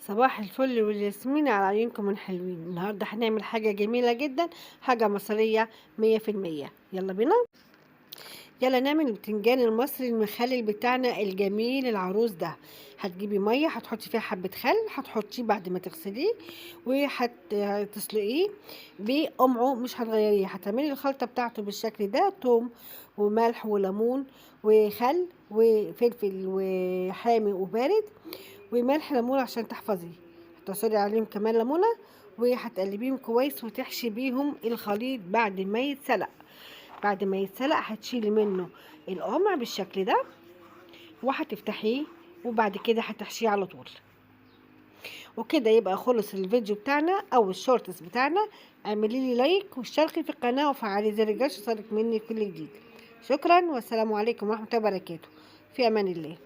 صباح الفل والياسمين على عيونكم الحلوين. النهارده هنعمل حاجة جميلة جدا، حاجة مصرية 100%. يلا بينا. يلا نعمل البتنجان المصري المخلل بتاعنا الجميل العروس ده. هتجيبي مية، هتحطي فيها حبة خل، هتحطيه بعد ما تغسليه وهتسلقيه بقمعه، مش هتغيريه. هتعملي الخلطة بتاعته بالشكل ده: توم وملح وليمون وخل وفلفل وحامي وبارد وملح ليمون عشان تحفظيه. هتعصري عليهم كمان ليمونه وهتقلبيهم كويس وتحشي بيهم الخليط بعد ما يتسلق هتشيلي منه القمع بالشكل ده وهتفتحيه، وبعد كده هتحشيه على طول. وكده يبقى خلص الفيديو بتاعنا او الشورتس بتاعنا. اعملي لي لايك واشتركي في القناه وفعلي زر الجرس يوصلك مني كل جديد. شكرا والسلام عليكم ورحمه الله وبركاته. في امان الله.